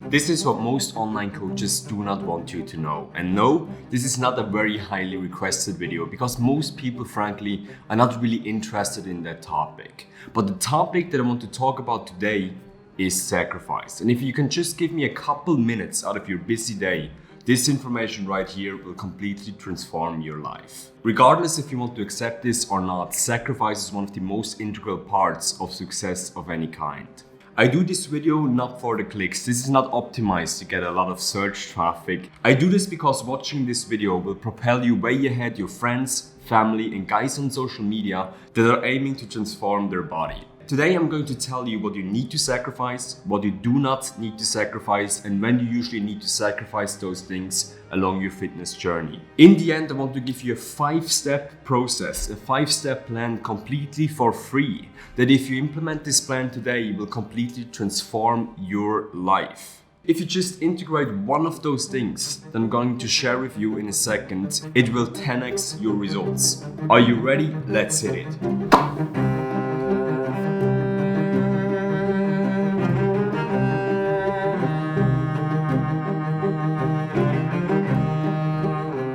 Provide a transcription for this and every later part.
This is what most online coaches do not want you to know. And no, this is not a very highly requested video because most people, frankly, are not really interested in that topic. But the topic that I want to talk about today is sacrifice. And if you can just give me a couple minutes out of your busy day, this information right here will completely transform your life. Regardless if you want to accept this or not, sacrifice is one of the most integral parts of success of any kind. I do this video not for the clicks. This is not optimized to get a lot of search traffic. I do this because watching this video will propel you way ahead your friends, family, and guys on social media that are aiming to transform their body. Today I'm going to tell you what you need to sacrifice, what you do not need to sacrifice, and when you usually need to sacrifice those things along your fitness journey. In the end, I want to give you a 5-step process, a 5-step plan completely for free, that if you implement this plan today, will completely transform your life. If you just integrate one of those things that I'm going to share with you in a second, it will 10x your results. Are you ready? Let's hit it.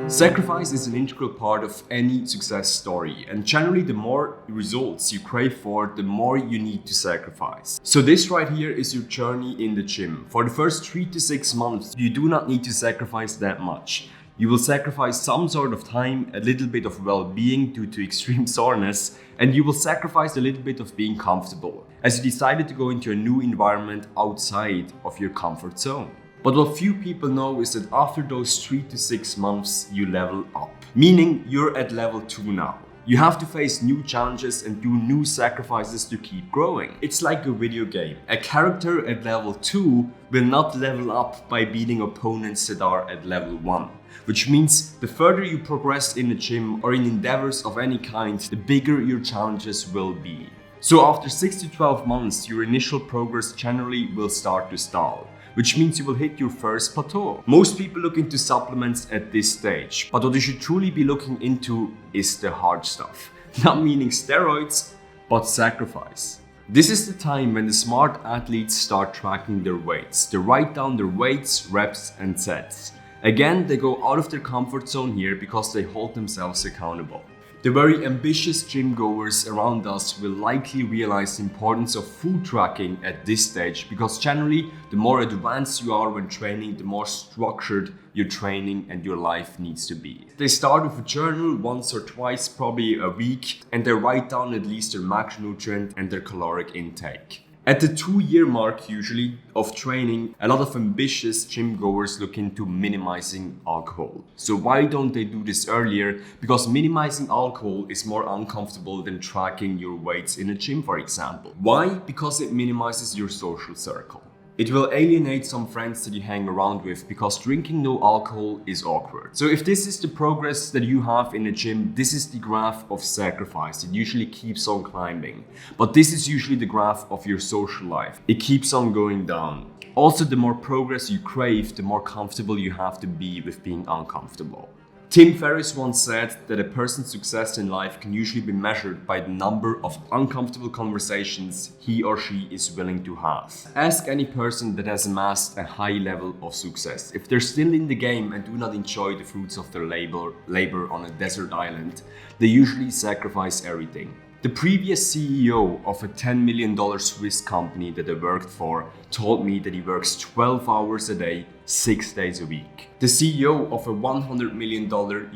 Sacrifice is an integral part of any success story, and generally the more results you crave for, the more you need to sacrifice. So this right here is your journey in the gym. For the first 3 to 6 months, you do not need to sacrifice that much. You will sacrifice some sort of time, a little bit of well-being due to extreme soreness, and you will sacrifice a little bit of being comfortable, as you decided to go into a new environment outside of your comfort zone. But what few people know is that after those 3 to 6 months, you level up. Meaning you're at level 2 now. You have to face new challenges and do new sacrifices to keep growing. It's like a video game. A character at level 2 will not level up by beating opponents that are at level 1. Which means the further you progress in the gym or in endeavors of any kind, the bigger your challenges will be. So after 6 to 12 months, your initial progress generally will start to stall, which means you will hit your first plateau. Most people look into supplements at this stage, but what you should truly be looking into is the hard stuff. Not meaning steroids, but sacrifice. This is the time when the smart athletes start tracking their weights. They write down their weights, reps, and sets. Again, they go out of their comfort zone here because they hold themselves accountable. The very ambitious gym goers around us will likely realize the importance of food tracking at this stage, because generally the more advanced you are when training, the more structured your training and your life needs to be. They start with a journal once or twice, probably a week, and they write down at least their macronutrient and their caloric intake. At the 2-year mark usually of training, a lot of ambitious gym goers look into minimizing alcohol. So why don't they do this earlier? Because minimizing alcohol is more uncomfortable than tracking your weights in a gym, for example. Why? Because it minimizes your social circle. It will alienate some friends that you hang around with, because drinking no alcohol is awkward. So if this is the progress that you have in a gym, this is the graph of sacrifice. It usually keeps on climbing. But this is usually the graph of your social life. It keeps on going down. Also, the more progress you crave, the more comfortable you have to be with being uncomfortable. Tim Ferriss once said that a person's success in life can usually be measured by the number of uncomfortable conversations he or she is willing to have. Ask any person that has amassed a high level of success. If they're still in the game and do not enjoy the fruits of their labor on a desert island, they usually sacrifice everything. The previous CEO of a $10 million Swiss company that I worked for told me that he works 12 hours a day, 6 days a week. The CEO of a $100 million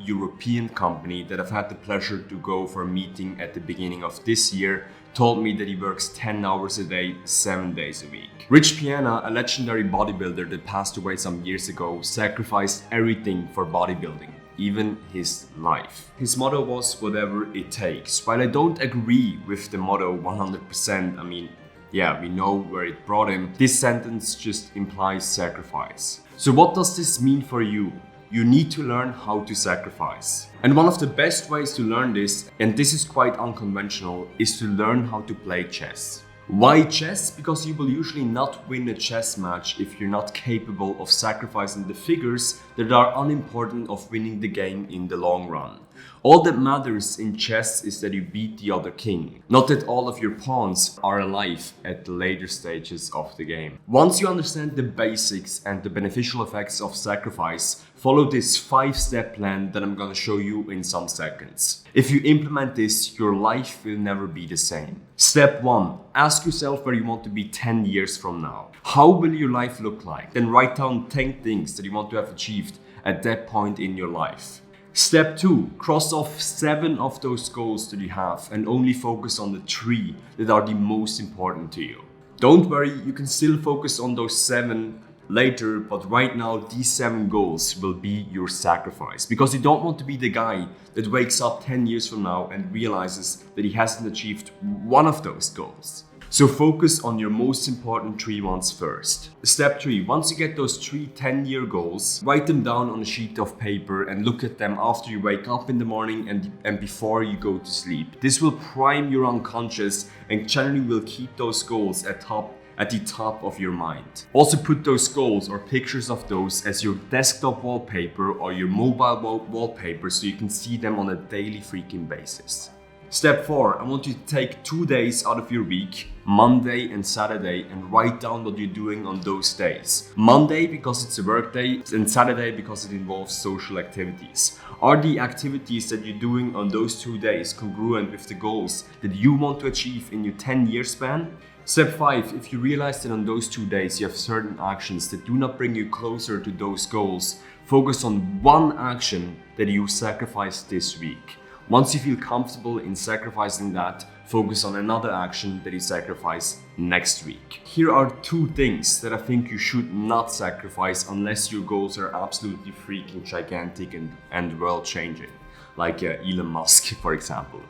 European company that I've had the pleasure to go for a meeting at the beginning of this year told me that he works 10 hours a day, 7 days a week. Rich Piana, a legendary bodybuilder that passed away some years ago, sacrificed everything for bodybuilding, even his life. His motto was whatever it takes. While I don't agree with the motto 100%, I mean, yeah, we know where it brought him, this sentence just implies sacrifice. So what does this mean for you? You need to learn how to sacrifice. And one of the best ways to learn this, and this is quite unconventional, is to learn how to play chess. Why chess? Because you will usually not win a chess match if you're not capable of sacrificing the figures that are unimportant of winning the game in the long run. All that matters in chess is that you beat the other king, not that all of your pawns are alive at the later stages of the game. Once you understand the basics and the beneficial effects of sacrifice, follow this 5-step plan that I'm gonna show you in some seconds. If you implement this, your life will never be the same. Step 1. Ask yourself where you want to be 10 years from now. How will your life look like? Then write down 10 things that you want to have achieved at that point in your life. Step 2. Cross off 7 of those goals that you have and only focus on the 3 that are the most important to you. Don't worry, you can still focus on those 7 later, but right now these 7 goals will be your sacrifice, because you don't want to be the guy that wakes up 10 years from now and realizes that he hasn't achieved one of those goals. So focus on your most important 3 ones first. Step 3. Once you get those 3 10-year goals, write them down on a sheet of paper and look at them after you wake up in the morning and before you go to sleep. This will prime your unconscious and generally will keep those goals at the top of your mind. Also put those goals or pictures of those as your desktop wallpaper or your mobile wallpaper so you can see them on a daily freaking basis. Step 4. I want you to take 2 days out of your week, Monday and Saturday, and write down what you're doing on those days. Monday because it's a work day, and Saturday because it involves social activities. Are the activities that you're doing on those 2 days congruent with the goals that you want to achieve in your 10-year span? Step 5. If you realize that on those 2 days you have certain actions that do not bring you closer to those goals, focus on one action that you sacrifice this week. Once you feel comfortable in sacrificing that, focus on another action that you sacrifice next week. Here are 2 things that I think you should not sacrifice unless your goals are absolutely freaking gigantic and world-changing, like Elon Musk, for example.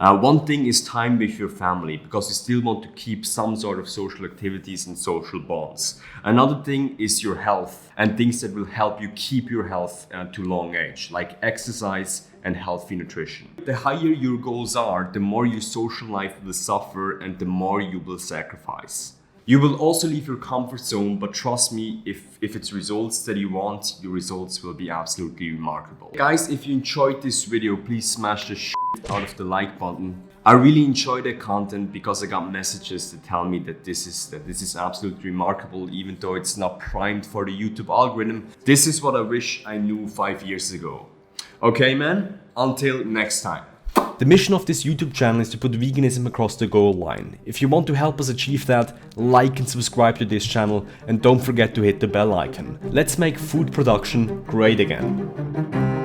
One thing is time with your family, because you still want to keep some sort of social activities and social bonds. Another thing is your health and things that will help you keep your health to long age, like exercise and healthy nutrition. The higher your goals are, the more your social life will suffer and the more you will sacrifice. You will also leave your comfort zone, but trust me, if it's results that you want, your results will be absolutely remarkable. Guys, if you enjoyed this video, please smash the shit out of the like button. I really enjoy the content because I got messages that tell me that this is absolutely remarkable, even though it's not primed for the YouTube algorithm. This is what I wish I knew 5 years ago. Okay, man? Until next time. The mission of this YouTube channel is to put veganism across the goal line. If you want to help us achieve that, like and subscribe to this channel, and don't forget to hit the bell icon. Let's make food production great again.